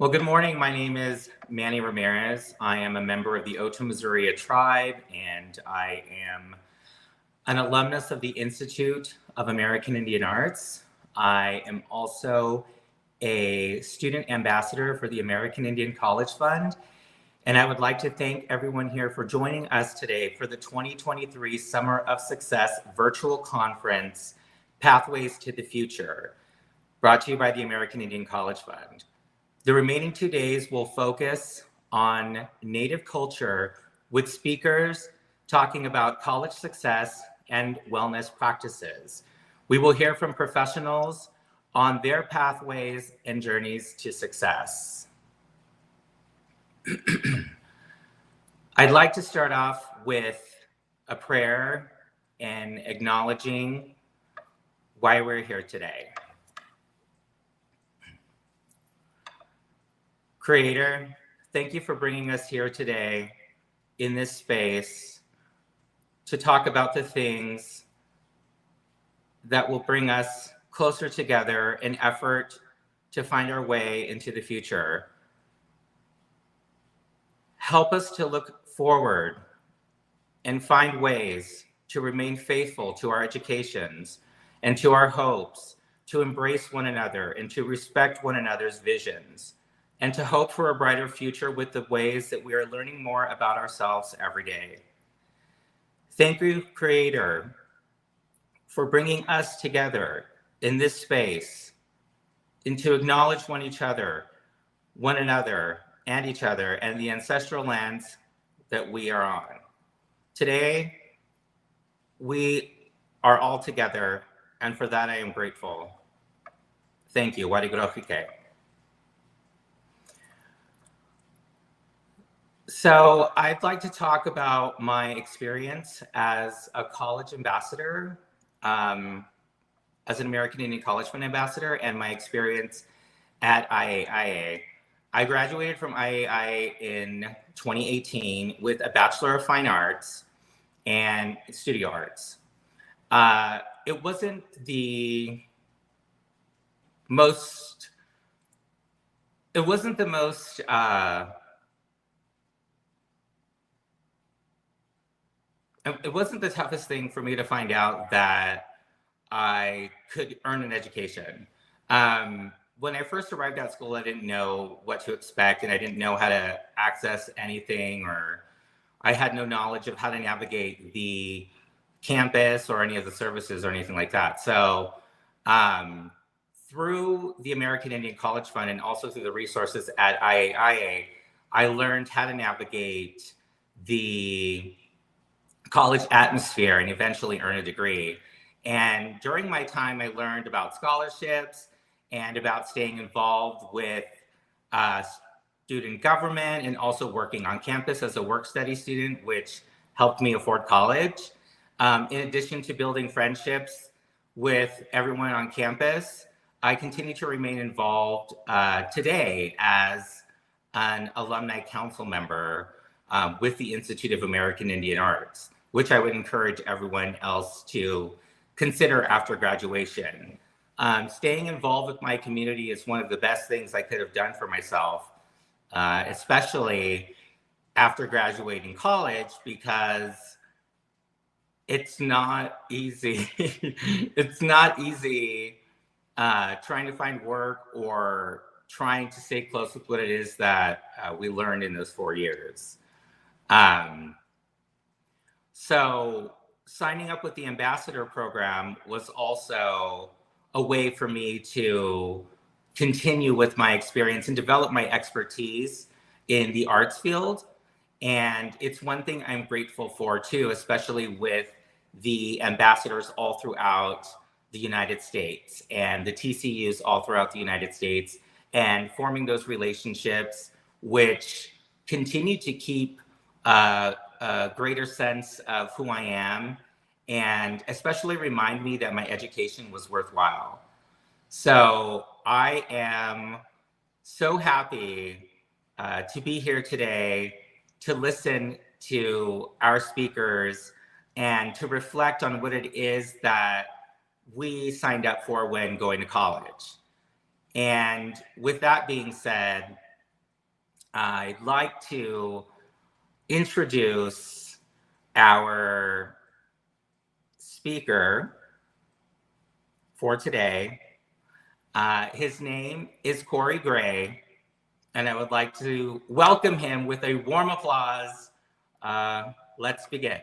Well, good morning. My name is Manny Ramirez. I am a member of the Otoe-Missouri tribe, and I am an alumnus of the Institute of American Indian Arts. I am also a student ambassador for the American Indian College Fund, and I would like to thank everyone here for joining us today for the 2023 Summer of Success virtual conference, Pathways to the Future, brought to you by the American Indian College Fund. The remaining 2 days will focus on Native culture with speakers talking about college success and wellness practices. We will hear from professionals on their pathways and journeys to success. I'd like to start off with a prayer and acknowledging why we're here today. Creator, thank you for bringing us here today in this space to talk about the things that will bring us closer together in effort to find our way into the future. Help us to look forward and find ways to remain faithful to our educations and to our hopes, to embrace one another and to respect one another's visions, and to hope for a brighter future with the ways that we are learning more about ourselves every day. Thank you, Creator, for bringing us together in this space and to acknowledge one another, and each other, and the ancestral lands that we are on. Today, we are all together, and for that I am grateful. Thank you. Warigorohike. So I'd like to talk about my experience as a college ambassador, as an American Indian College Fund ambassador, and my experience at IAIA. I graduated from IAIA in 2018 with a Bachelor of Fine Arts and Studio Arts. It wasn't the most it wasn't the toughest thing for me to find out that I could earn an education. When I first arrived at school, I didn't know what to expect, and I didn't know how to access anything, or I had no knowledge of how to navigate the campus or any of the services or anything like that. So through the American Indian College Fund and also through the resources at IAIA, I learned how to navigate the college atmosphere and eventually earn a degree. And during my time, I learned about scholarships and about staying involved with student government and also working on campus as a work-study student, which helped me afford college. In addition to building friendships with everyone on campus, I continue to remain involved today as an alumni council member with the Institute of American Indian Arts, which I would encourage everyone else to consider after graduation. Staying involved with my community is one of the best things I could have done for myself, especially after graduating college, because it's not easy. It's not easy trying to find work or trying to stay close with what it is that we learned in those 4 years. So signing up with the ambassador program was also a way for me to continue with my experience and develop my expertise in the arts field. And it's one thing I'm grateful for too, especially with the ambassadors all throughout the United States and the TCUs all throughout the United States, and forming those relationships which continue to keep a greater sense of who I am, and especially remind me that my education was worthwhile. So I am so happy to be here today to listen to our speakers and to reflect on what it is that we signed up for when going to college. And with that being said, I'd like to introduce our speaker for today. His name is Corey Gray, and I would like to welcome him with a warm applause. Let's begin.